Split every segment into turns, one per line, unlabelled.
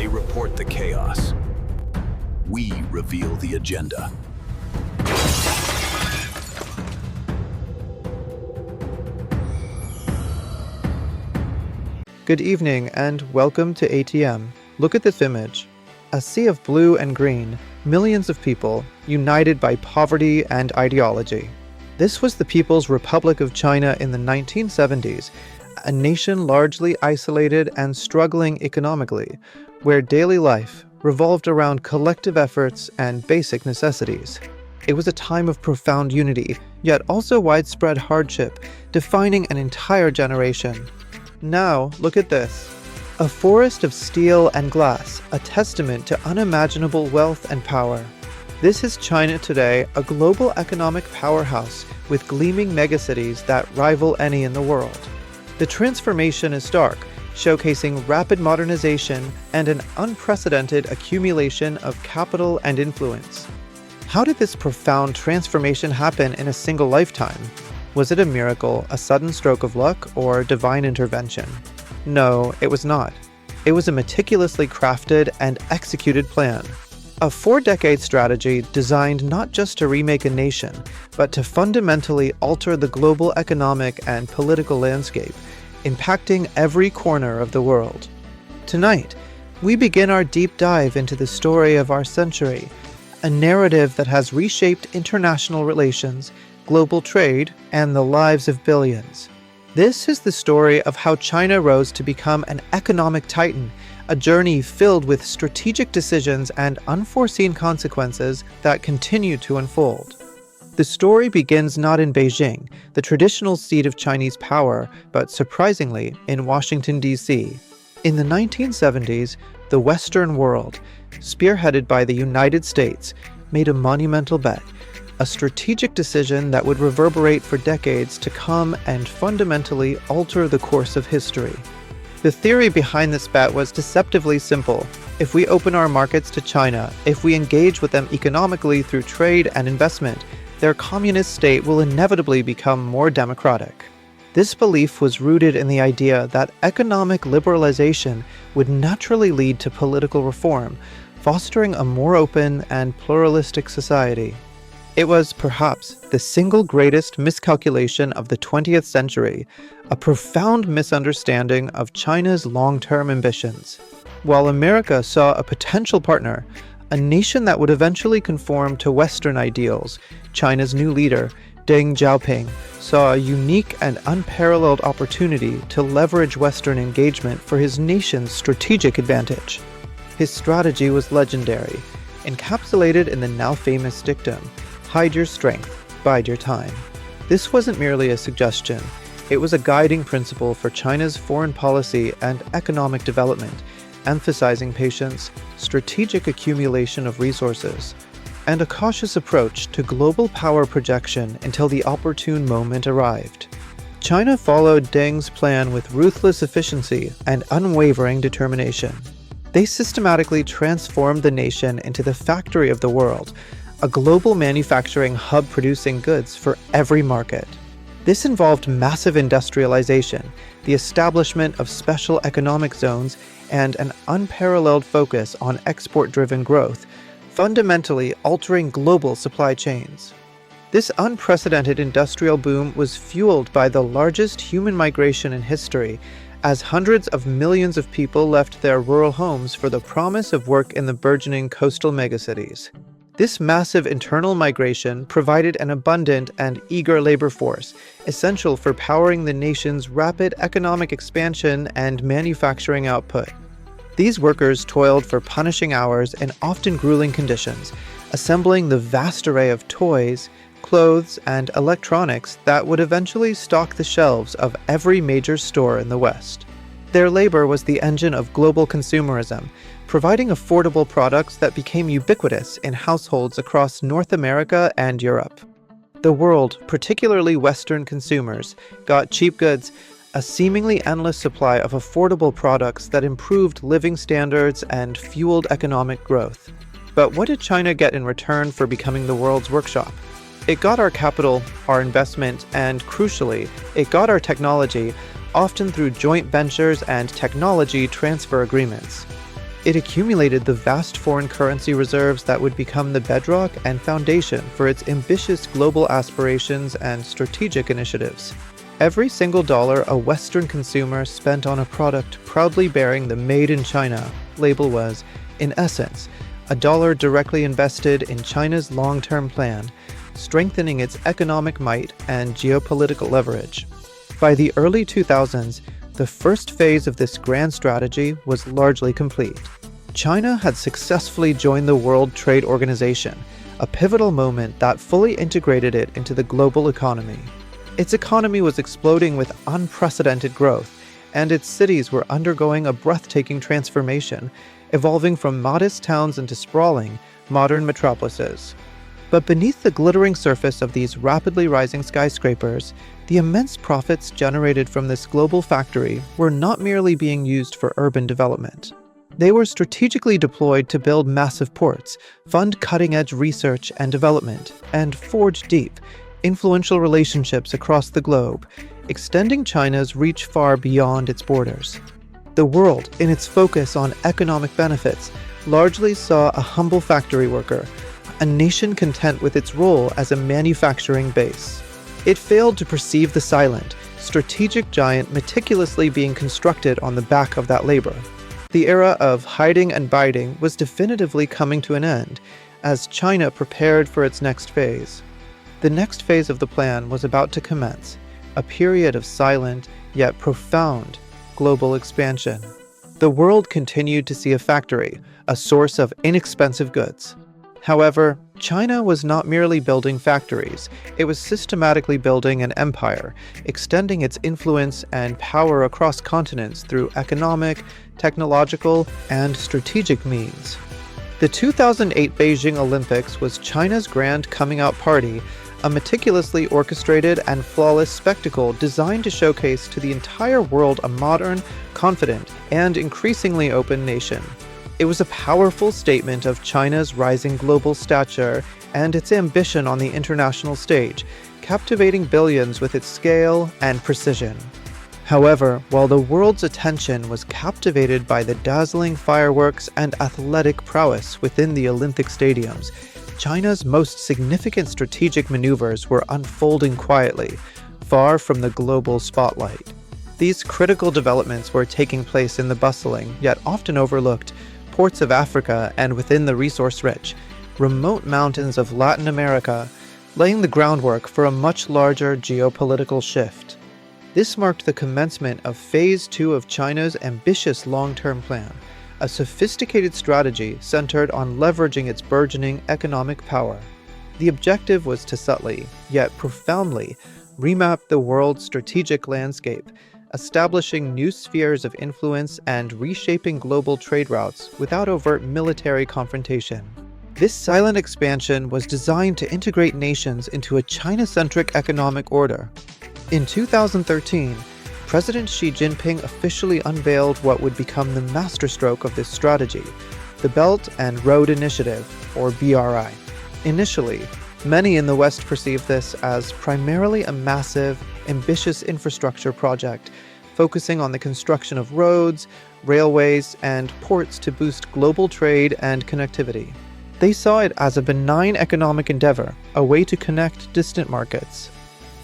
report the chaos. We reveal the agenda.
Good evening and welcome to ATM. Look at this image. A sea of blue and green, millions of people united by poverty and ideology. This was the People's Republic of China in the 1970s, a nation largely isolated and struggling economically, where daily life revolved around collective efforts and basic necessities. It was a time of profound unity, yet also widespread hardship, defining an entire generation. Now, look at this. A forest of steel and glass, a testament to unimaginable wealth and power. This is China today, a global economic powerhouse with gleaming megacities that rival any in the world. The transformation is stark, showcasing rapid modernization and an unprecedented accumulation of capital and influence. How did this profound transformation happen in a single lifetime? Was it a miracle, a sudden stroke of luck, or divine intervention? No, it was not. It was a meticulously crafted and executed plan. A 4-decade strategy designed not just to remake a nation, but to fundamentally alter the global economic and political landscape, impacting every corner of the world. Tonight, we begin our deep dive into the story of our century, a narrative that has reshaped international relations, global trade, and the lives of billions. This is the story of how China rose to become an economic titan, a journey filled with strategic decisions and unforeseen consequences that continue to unfold. The story begins not in Beijing, the traditional seat of Chinese power, but surprisingly in Washington, D.C. In the 1970s, the Western world, spearheaded by the United States, made a monumental bet, a strategic decision that would reverberate for decades to come and fundamentally alter the course of history. The theory behind this bet was deceptively simple. If we open our markets to China, if we engage with them economically through trade and investment, their communist state will inevitably become more democratic. This belief was rooted in the idea that economic liberalization would naturally lead to political reform, fostering a more open and pluralistic society. It was, perhaps, the single greatest miscalculation of the 20th century, a profound misunderstanding of China's long-term ambitions. While America saw a potential partner, a nation that would eventually conform to Western ideals, China's new leader, Deng Xiaoping, saw a unique and unparalleled opportunity to leverage Western engagement for his nation's strategic advantage. His strategy was legendary, encapsulated in the now famous dictum, "Hide your strength, bide your time." This wasn't merely a suggestion. It was a guiding principle for China's foreign policy and economic development, emphasizing patience, strategic accumulation of resources, and a cautious approach to global power projection until the opportune moment arrived. China followed Deng's plan with ruthless efficiency and unwavering determination. They systematically transformed the nation into the factory of the world, a global manufacturing hub producing goods for every market. This involved massive industrialization, the establishment of special economic zones, and an unparalleled focus on export-driven growth, fundamentally altering global supply chains. This unprecedented industrial boom was fueled by the largest human migration in history, as hundreds of millions of people left their rural homes for the promise of work in the burgeoning coastal megacities. This massive internal migration provided an abundant and eager labor force, essential for powering the nation's rapid economic expansion and manufacturing output. These workers toiled for punishing hours in often grueling conditions, assembling the vast array of toys, clothes, and electronics that would eventually stock the shelves of every major store in the West. Their labor was the engine of global consumerism, providing affordable products that became ubiquitous in households across North America and Europe. The world, particularly Western consumers, got cheap goods, a seemingly endless supply of affordable products that improved living standards and fueled economic growth. But what did China get in return for becoming the world's workshop? It got our capital, our investment, and crucially, it got our technology, often through joint ventures and technology transfer agreements. It accumulated the vast foreign currency reserves that would become the bedrock and foundation for its ambitious global aspirations and strategic initiatives. Every single dollar a Western consumer spent on a product proudly bearing the Made in China label was, in essence, a dollar directly invested in China's long-term plan, strengthening its economic might and geopolitical leverage. By the early 2000s, the first phase of this grand strategy was largely complete. China had successfully joined the World Trade Organization, a pivotal moment that fully integrated it into the global economy. Its economy was exploding with unprecedented growth, and its cities were undergoing a breathtaking transformation, evolving from modest towns into sprawling, modern metropolises. But beneath the glittering surface of these rapidly rising skyscrapers, the immense profits generated from this global factory were not merely being used for urban development. They were strategically deployed to build massive ports, fund cutting-edge research and development, and forge deep, influential relationships across the globe, extending China's reach far beyond its borders. The world, in its focus on economic benefits, largely saw a humble factory worker, a nation content with its role as a manufacturing base. It failed to perceive the silent, strategic giant meticulously being constructed on the back of that labor. The era of hiding and biding was definitively coming to an end, as China prepared for its next phase. The next phase of the plan was about to commence, a period of silent, yet profound, global expansion. The world continued to see a factory, a source of inexpensive goods. However, China was not merely building factories, it was systematically building an empire, extending its influence and power across continents through economic, technological, and strategic means. The 2008 Beijing Olympics was China's grand coming-out party, a meticulously orchestrated and flawless spectacle designed to showcase to the entire world a modern, confident, and increasingly open nation. It was a powerful statement of China's rising global stature and its ambition on the international stage, captivating billions with its scale and precision. However, while the world's attention was captivated by the dazzling fireworks and athletic prowess within the Olympic stadiums, China's most significant strategic maneuvers were unfolding quietly, far from the global spotlight. These critical developments were taking place in the bustling, yet often overlooked, ports of Africa and within the resource-rich, remote mountains of Latin America, laying the groundwork for a much larger geopolitical shift. This marked the commencement of Phase 2 of China's ambitious long-term plan, a sophisticated strategy centered on leveraging its burgeoning economic power. The objective was to subtly, yet profoundly, remap the world's strategic landscape, establishing new spheres of influence and reshaping global trade routes without overt military confrontation. This silent expansion was designed to integrate nations into a China-centric economic order. In 2013, President Xi Jinping officially unveiled what would become the masterstroke of this strategy, the Belt and Road Initiative, or BRI. Initially, many in the West perceived this as primarily a massive, ambitious infrastructure project, focusing on the construction of roads, railways, and ports to boost global trade and connectivity. They saw it as a benign economic endeavor, a way to connect distant markets.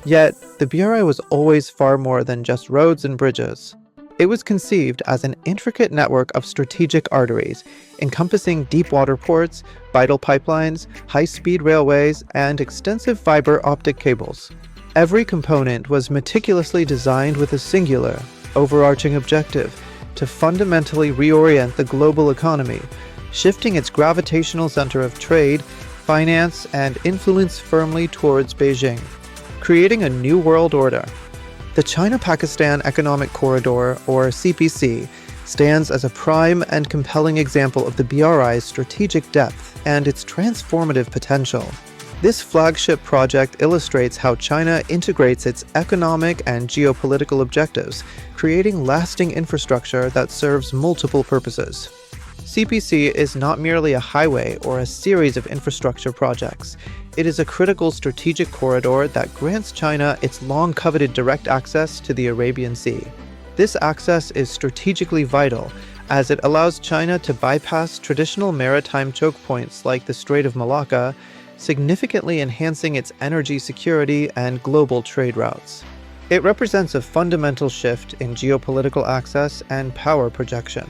Yet, the BRI was always far more than just roads and bridges. It was conceived as an intricate network of strategic arteries, encompassing deep-water ports, vital pipelines, high-speed railways, and extensive fiber optic cables. Every component was meticulously designed with a singular, overarching objective to fundamentally reorient the global economy, shifting its gravitational center of trade, finance, and influence firmly towards Beijing, creating a new world order. The China-Pakistan Economic Corridor, or CPC, stands as a prime and compelling example of the BRI's strategic depth and its transformative potential. This flagship project illustrates how China integrates its economic and geopolitical objectives, creating lasting infrastructure that serves multiple purposes. CPC is not merely a highway or a series of infrastructure projects. It is a critical strategic corridor that grants China its long-coveted direct access to the Arabian Sea. This access is strategically vital, as it allows China to bypass traditional maritime choke points like the Strait of Malacca, significantly enhancing its energy security and global trade routes. It represents a fundamental shift in geopolitical access and power projection.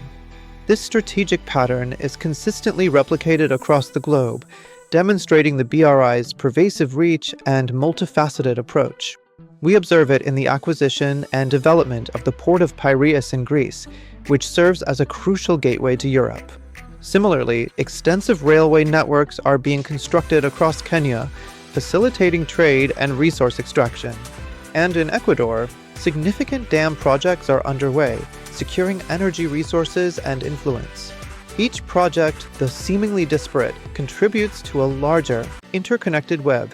This strategic pattern is consistently replicated across the globe, demonstrating the BRI's pervasive reach and multifaceted approach. We observe it in the acquisition and development of the port of Piraeus in Greece, which serves as a crucial gateway to Europe. Similarly, extensive railway networks are being constructed across Kenya, facilitating trade and resource extraction. And in Ecuador, significant dam projects are underway, securing energy resources and influence. Each project, though seemingly disparate, contributes to a larger, interconnected web.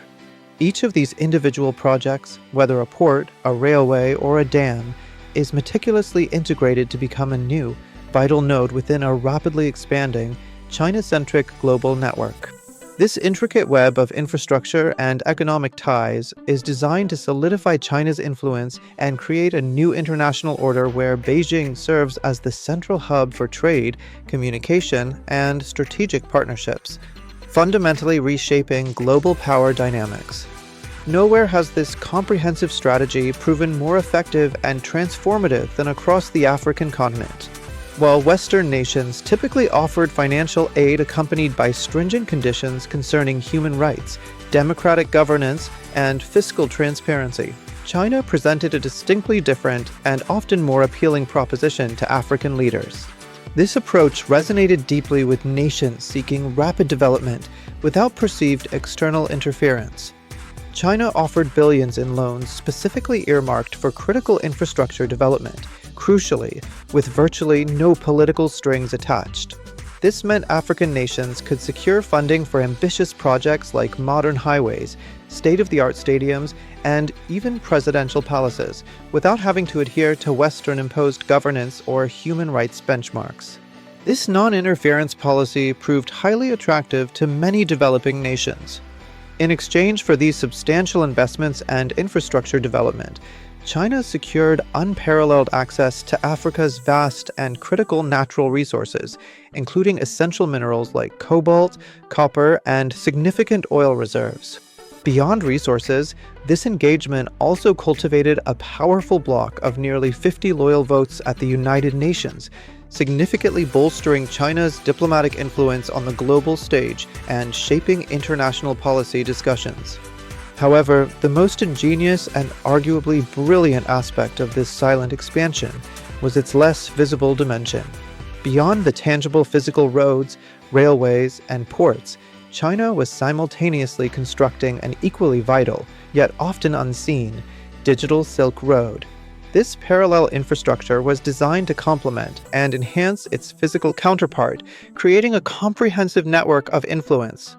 Each of these individual projects, whether a port, a railway, or a dam, is meticulously integrated to become a new, vital node within a rapidly expanding, China-centric global network. This intricate web of infrastructure and economic ties is designed to solidify China's influence and create a new international order where Beijing serves as the central hub for trade, communication, and strategic partnerships, fundamentally reshaping global power dynamics. Nowhere has this comprehensive strategy proven more effective and transformative than across the African continent. While Western nations typically offered financial aid accompanied by stringent conditions concerning human rights, democratic governance, and fiscal transparency, China presented a distinctly different and often more appealing proposition to African leaders. This approach resonated deeply with nations seeking rapid development without perceived external interference. China offered billions in loans specifically earmarked for critical infrastructure development, crucially, with virtually no political strings attached. This meant African nations could secure funding for ambitious projects like modern highways, state-of-the-art stadiums, and even presidential palaces, without having to adhere to Western-imposed governance or human rights benchmarks. This non-interference policy proved highly attractive to many developing nations. In exchange for these substantial investments and infrastructure development, China secured unparalleled access to Africa's vast and critical natural resources, including essential minerals like cobalt, copper, and significant oil reserves. Beyond resources, this engagement also cultivated a powerful bloc of nearly 50 loyal votes at the United Nations, significantly bolstering China's diplomatic influence on the global stage and shaping international policy discussions. However, the most ingenious and arguably brilliant aspect of this silent expansion was its less visible dimension. Beyond the tangible physical roads, railways, and ports, China was simultaneously constructing an equally vital, yet often unseen, digital Silk Road. This parallel infrastructure was designed to complement and enhance its physical counterpart, creating a comprehensive network of influence.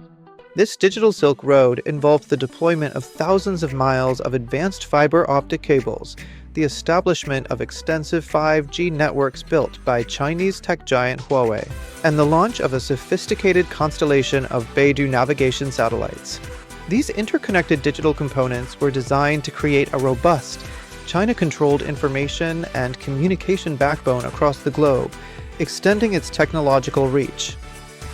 This digital Silk Road involved the deployment of thousands of miles of advanced fiber optic cables, the establishment of extensive 5G networks built by Chinese tech giant Huawei, and the launch of a sophisticated constellation of Beidou navigation satellites. These interconnected digital components were designed to create a robust, China-controlled information and communication backbone across the globe, extending its technological reach.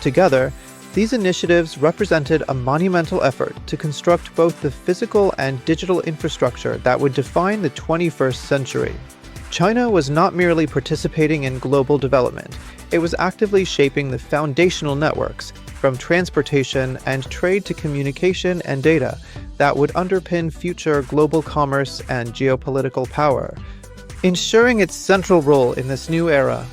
Together, these initiatives represented a monumental effort to construct both the physical and digital infrastructure that would define the 21st century. China was not merely participating in global development, it was actively shaping the foundational networks, from transportation and trade to communication and data, that would underpin future global commerce and geopolitical power, ensuring its central role in this new era.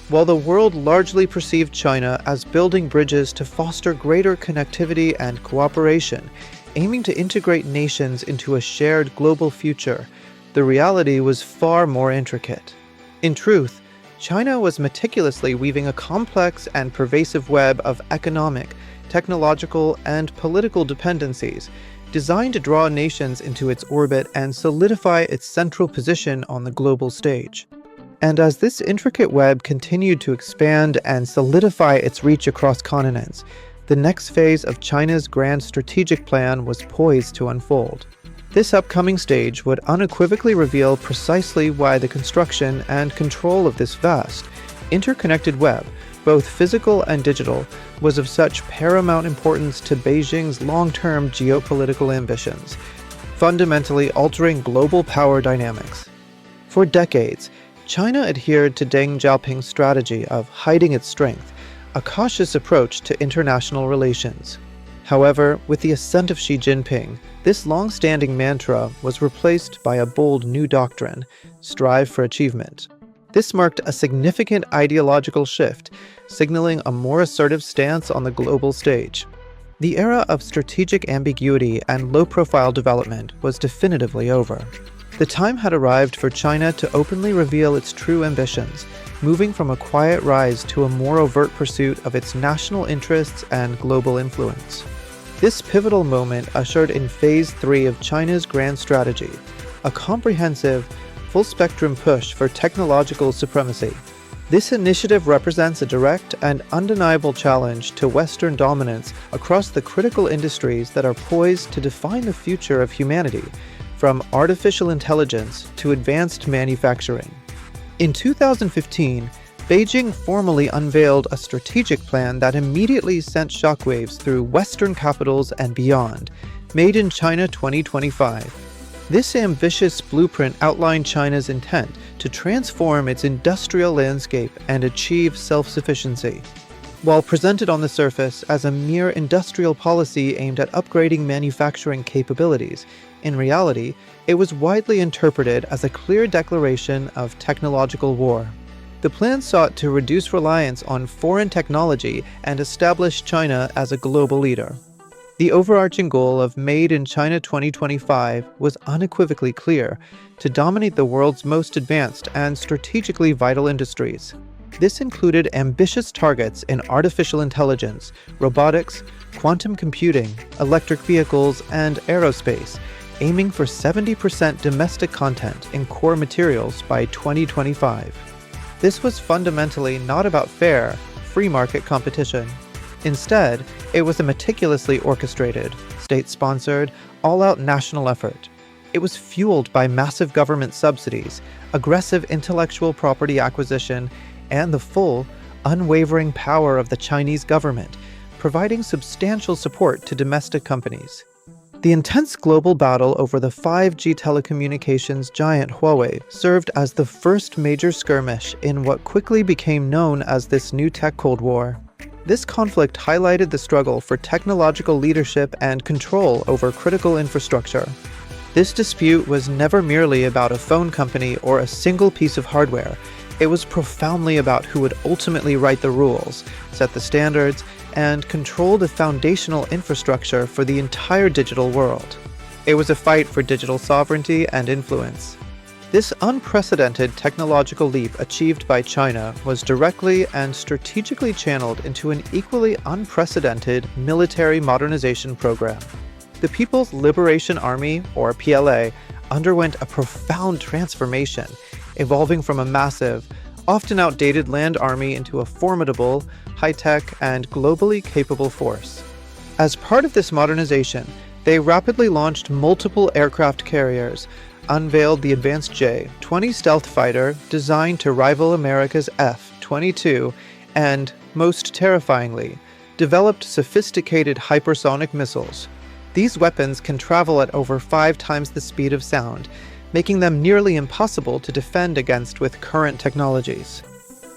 While the world largely perceived China as building bridges to foster greater connectivity and cooperation, aiming to integrate nations into a shared global future, the reality was far more intricate. In truth, China was meticulously weaving a complex and pervasive web of economic, technological, and political dependencies, designed to draw nations into its orbit and solidify its central position on the global stage. And as this intricate web continued to expand and solidify its reach across continents, the next phase of China's grand strategic plan was poised to unfold. This upcoming stage would unequivocally reveal precisely why the construction and control of this vast, interconnected web, both physical and digital, was of such paramount importance to Beijing's long-term geopolitical ambitions, fundamentally altering global power dynamics. For decades, China adhered to Deng Xiaoping's strategy of hiding its strength, a cautious approach to international relations. However, with the ascent of Xi Jinping, this long-standing mantra was replaced by a bold new doctrine: strive for achievement. This marked a significant ideological shift, signaling a more assertive stance on the global stage. The era of strategic ambiguity and low-profile development was definitively over. The time had arrived for China to openly reveal its true ambitions, moving from a quiet rise to a more overt pursuit of its national interests and global influence. This pivotal moment ushered in Phase 3 of China's grand strategy, a comprehensive, full-spectrum push for technological supremacy. This initiative represents a direct and undeniable challenge to Western dominance across the critical industries that are poised to define the future of humanity, from artificial intelligence to advanced manufacturing. In 2015, Beijing formally unveiled a strategic plan that immediately sent shockwaves through Western capitals and beyond, Made in China 2025. This ambitious blueprint outlined China's intent to transform its industrial landscape and achieve self-sufficiency. While presented on the surface as a mere industrial policy aimed at upgrading manufacturing capabilities, in reality, it was widely interpreted as a clear declaration of technological war. The plan sought to reduce reliance on foreign technology and establish China as a global leader. The overarching goal of Made in China 2025 was unequivocally clear: to dominate the world's most advanced and strategically vital industries. This included ambitious targets in artificial intelligence, robotics, quantum computing, electric vehicles, and aerospace, aiming for 70% domestic content in core materials by 2025. This was fundamentally not about fair, free market competition. Instead, it was a meticulously orchestrated, state-sponsored, all-out national effort. It was fueled by massive government subsidies, aggressive intellectual property acquisition, and the full, unwavering power of the Chinese government, providing substantial support to domestic companies. The intense global battle over the 5G telecommunications giant Huawei served as the first major skirmish in what quickly became known as this new tech Cold War. This conflict highlighted the struggle for technological leadership and control over critical infrastructure. This dispute was never merely about a phone company or a single piece of hardware. It was profoundly about who would ultimately write the rules, set the standards, and control the foundational infrastructure for the entire digital world. It was a fight for digital sovereignty and influence. This unprecedented technological leap achieved by China was directly and strategically channeled into an equally unprecedented military modernization program. The People's Liberation Army, or PLA, underwent a profound transformation, evolving from a massive, often outdated land army into a formidable, high-tech, and globally capable force. As part of this modernization, they rapidly launched multiple aircraft carriers, unveiled the advanced J-20 stealth fighter designed to rival America's F-22, and, most terrifyingly, developed sophisticated hypersonic missiles. These weapons can travel at over 5 times the speed of sound, making them nearly impossible to defend against with current technologies.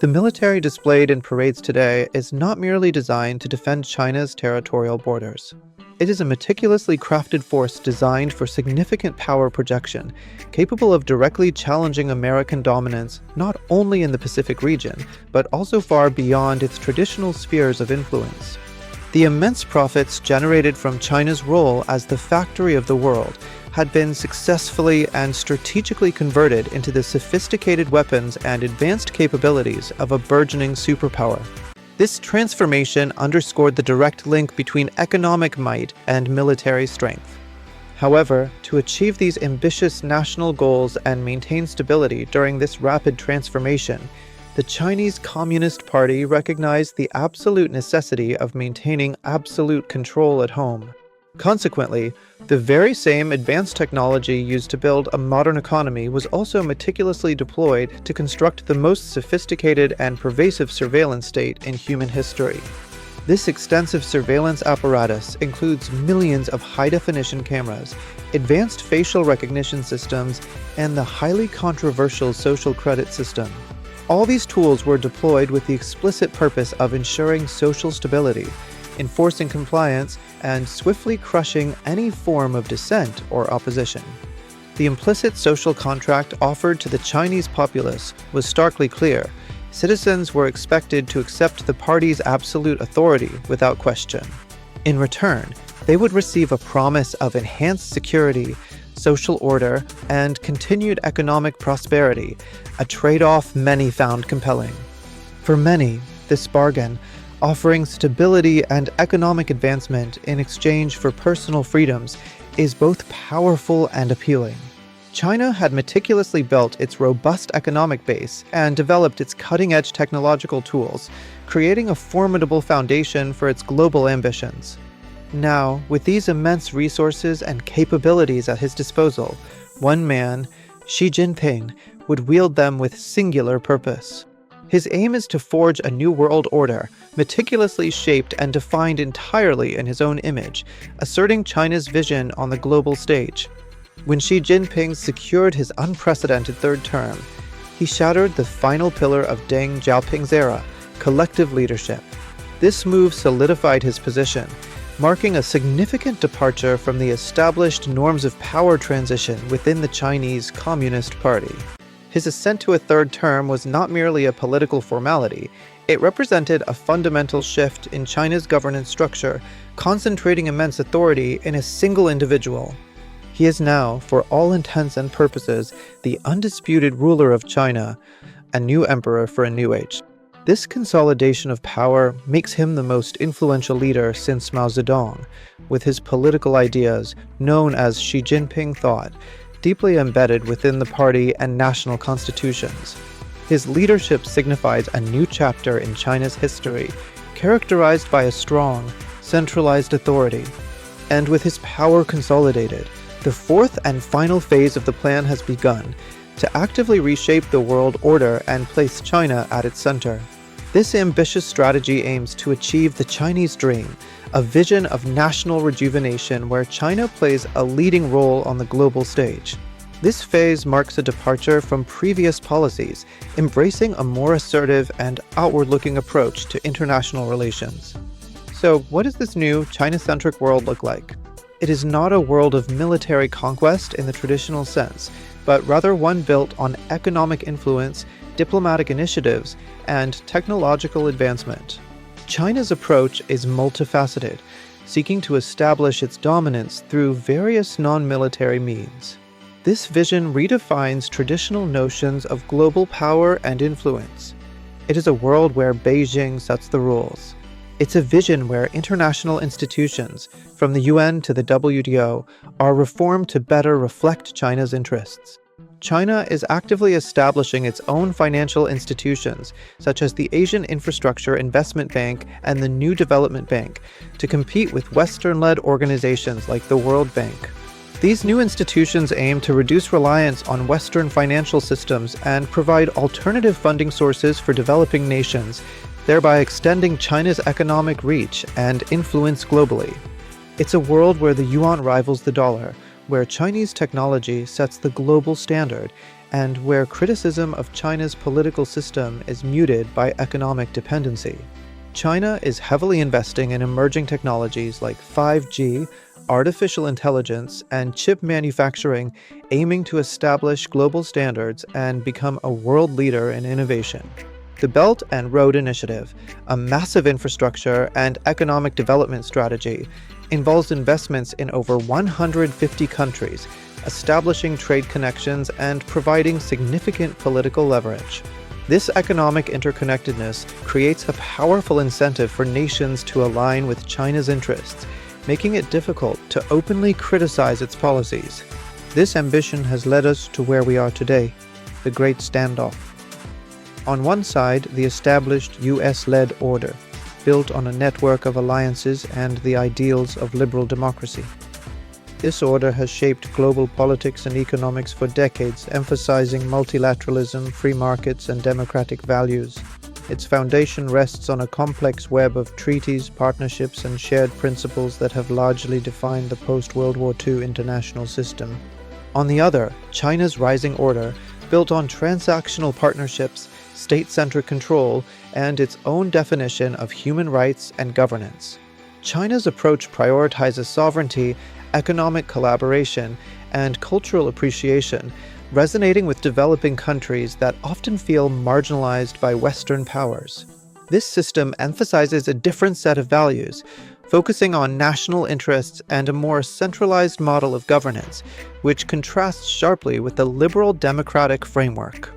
The military displayed in parades today is not merely designed to defend China's territorial borders. It is a meticulously crafted force designed for significant power projection, capable of directly challenging American dominance not only in the Pacific region, but also far beyond its traditional spheres of influence. The immense profits generated from China's role as the factory of the world had been successfully and strategically converted into the sophisticated weapons and advanced capabilities of a burgeoning superpower. This transformation underscored the direct link between economic might and military strength. However, to achieve these ambitious national goals and maintain stability during this rapid transformation, the Chinese Communist Party recognized the absolute necessity of maintaining absolute control at home. Consequently, the very same advanced technology used to build a modern economy was also meticulously deployed to construct the most sophisticated and pervasive surveillance state in human history. This extensive surveillance apparatus includes millions of high-definition cameras, advanced facial recognition systems, and the highly controversial social credit system. All these tools were deployed with the explicit purpose of ensuring social stability, enforcing compliance, and swiftly crushing any form of dissent or opposition. The implicit social contract offered to the Chinese populace was starkly clear. Citizens were expected to accept the party's absolute authority without question. In return, they would receive a promise of enhanced security, social order, and continued economic prosperity, a trade-off many found compelling. For many, this bargain, offering stability and economic advancement in exchange for personal freedoms, is both powerful and appealing. China had meticulously built its robust economic base and developed its cutting-edge technological tools, creating a formidable foundation for its global ambitions. Now, with these immense resources and capabilities at his disposal, one man, Xi Jinping, would wield them with singular purpose. His aim is to forge a new world order, meticulously shaped and defined entirely in his own image, asserting China's vision on the global stage. When Xi Jinping secured his unprecedented third term, he shattered the final pillar of Deng Xiaoping's era, collective leadership. This move solidified his position, marking a significant departure from the established norms of power transition within the Chinese Communist Party. His ascent to a third term was not merely a political formality, it represented a fundamental shift in China's governance structure, concentrating immense authority in a single individual. He is now, for all intents and purposes, the undisputed ruler of China, a new emperor for a new age. This consolidation of power makes him the most influential leader since Mao Zedong, with his political ideas, known as Xi Jinping thought, deeply embedded within the party and national constitutions. His leadership signifies a new chapter in China's history, characterized by a strong, centralized authority. And with his power consolidated, the fourth and final phase of the plan has begun, to actively reshape the world order and place China at its center. This ambitious strategy aims to achieve the Chinese dream, a vision of national rejuvenation where China plays a leading role on the global stage. This phase marks a departure from previous policies, embracing a more assertive and outward-looking approach to international relations. So, what does this new China-centric world look like? It is not a world of military conquest in the traditional sense, but rather one built on economic influence, diplomatic initiatives, and technological advancement. China's approach is multifaceted, seeking to establish its dominance through various non-military means. This vision redefines traditional notions of global power and influence. It is a world where Beijing sets the rules. It's a vision where international institutions, from the UN to the WTO, are reformed to better reflect China's interests. China is actively establishing its own financial institutions, such as the Asian Infrastructure Investment Bank and the New Development Bank, to compete with Western-led organizations like the World Bank. These new institutions aim to reduce reliance on Western financial systems and provide alternative funding sources for developing nations, thereby extending China's economic reach and influence globally. It's a world where the yuan rivals the dollar, where Chinese technology sets the global standard, and where criticism of China's political system is muted by economic dependency. China is heavily investing in emerging technologies like 5G, artificial intelligence, and chip manufacturing, aiming to establish global standards and become a world leader in innovation. The Belt and Road Initiative, a massive infrastructure and economic development strategy, involves investments in over 150 countries, establishing trade connections and providing significant political leverage. This economic interconnectedness creates a powerful incentive for nations to align with China's interests, making it difficult to openly criticize its policies. This ambition has led us to where we are today, the Great Standoff. On one side, the established US-led order. built on a network of alliances and the ideals of liberal democracy. This order has shaped global politics and economics for decades, emphasizing multilateralism, free markets, and democratic values. Its foundation rests on a complex web of treaties, partnerships, and shared principles that have largely defined the post-World War II international system. On the other, China's rising order, built on transactional partnerships, state-centric control, and its own definition of human rights and governance. China's approach prioritizes sovereignty, economic collaboration, and cultural appreciation, resonating with developing countries that often feel marginalized by Western powers. This system emphasizes a different set of values, focusing on national interests and a more centralized model of governance, which contrasts sharply with the liberal democratic framework.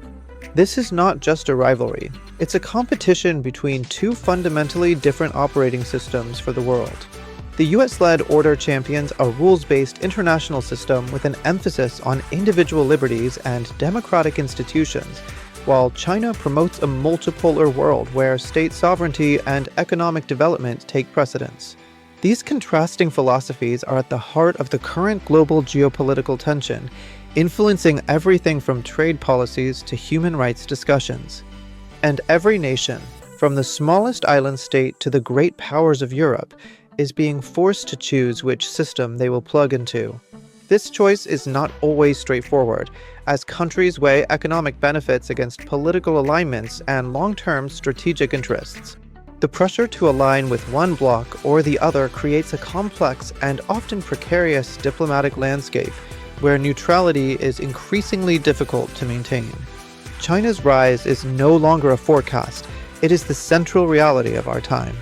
This is not just a rivalry, it's a competition between two fundamentally different operating systems for the world. The US-led order champions a rules-based international system with an emphasis on individual liberties and democratic institutions, while China promotes a multipolar world where state sovereignty and economic development take precedence. These contrasting philosophies are at the heart of the current global geopolitical tension, influencing everything from trade policies to human rights discussions. And every nation, from the smallest island state to the great powers of Europe, is being forced to choose which system they will plug into. This choice is not always straightforward, as countries weigh economic benefits against political alignments and long-term strategic interests. The pressure to align with one bloc or the other creates a complex and often precarious diplomatic landscape, where neutrality is increasingly difficult to maintain. China's rise is no longer a forecast, it is the central reality of our time.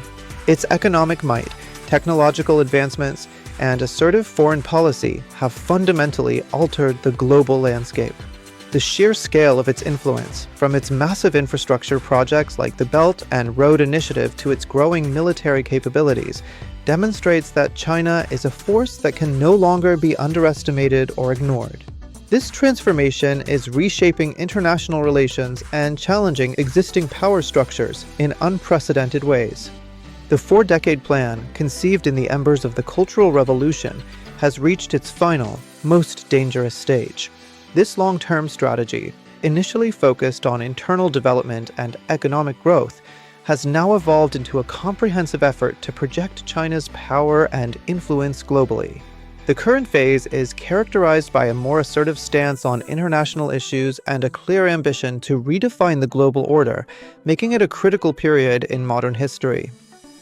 Its economic might, technological advancements, and assertive foreign policy have fundamentally altered the global landscape. The sheer scale of its influence, from its massive infrastructure projects like the Belt and Road Initiative to its growing military capabilities, demonstrates that China is a force that can no longer be underestimated or ignored. This transformation is reshaping international relations and challenging existing power structures in unprecedented ways. The four-decade plan, conceived in the embers of the Cultural Revolution, has reached its final, most dangerous stage. This long-term strategy, initially focused on internal development and economic growth, has now evolved into a comprehensive effort to project China's power and influence globally. The current phase is characterized by a more assertive stance on international issues and a clear ambition to redefine the global order, making it a critical period in modern history.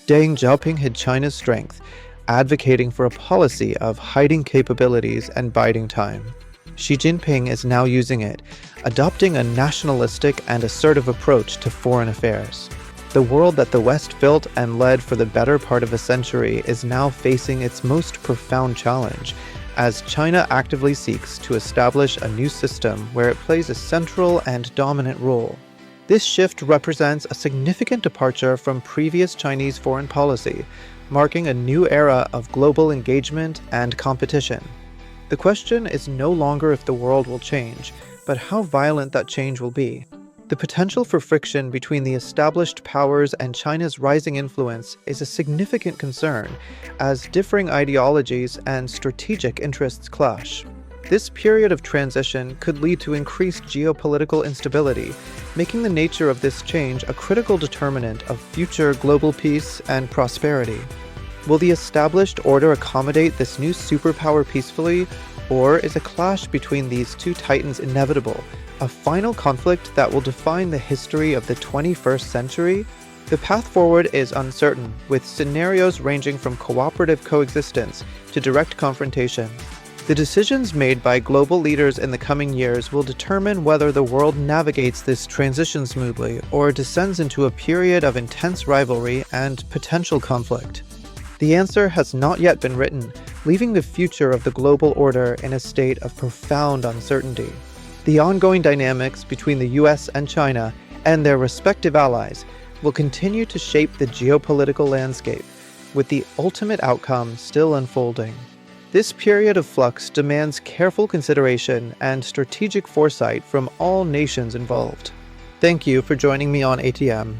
Deng Xiaoping hid China's strength, advocating for a policy of hiding capabilities and biding time. Xi Jinping is now using it, adopting a nationalistic and assertive approach to foreign affairs. The world that the West built and led for the better part of a century is now facing its most profound challenge, as China actively seeks to establish a new system where it plays a central and dominant role. This shift represents a significant departure from previous Chinese foreign policy, marking a new era of global engagement and competition. The question is no longer if the world will change, but how violent that change will be. The potential for friction between the established powers and China's rising influence is a significant concern, as differing ideologies and strategic interests clash. This period of transition could lead to increased geopolitical instability, making the nature of this change a critical determinant of future global peace and prosperity. Will the established order accommodate this new superpower peacefully, or is a clash between these two titans inevitable, a final conflict that will define the history of the 21st century? The path forward is uncertain, with scenarios ranging from cooperative coexistence to direct confrontation. The decisions made by global leaders in the coming years will determine whether the world navigates this transition smoothly or descends into a period of intense rivalry and potential conflict. The answer has not yet been written, leaving the future of the global order in a state of profound uncertainty. The ongoing dynamics between the US and China and their respective allies will continue to shape the geopolitical landscape, with the ultimate outcome still unfolding. This period of flux demands careful consideration and strategic foresight from all nations involved. Thank you for joining me on ATM.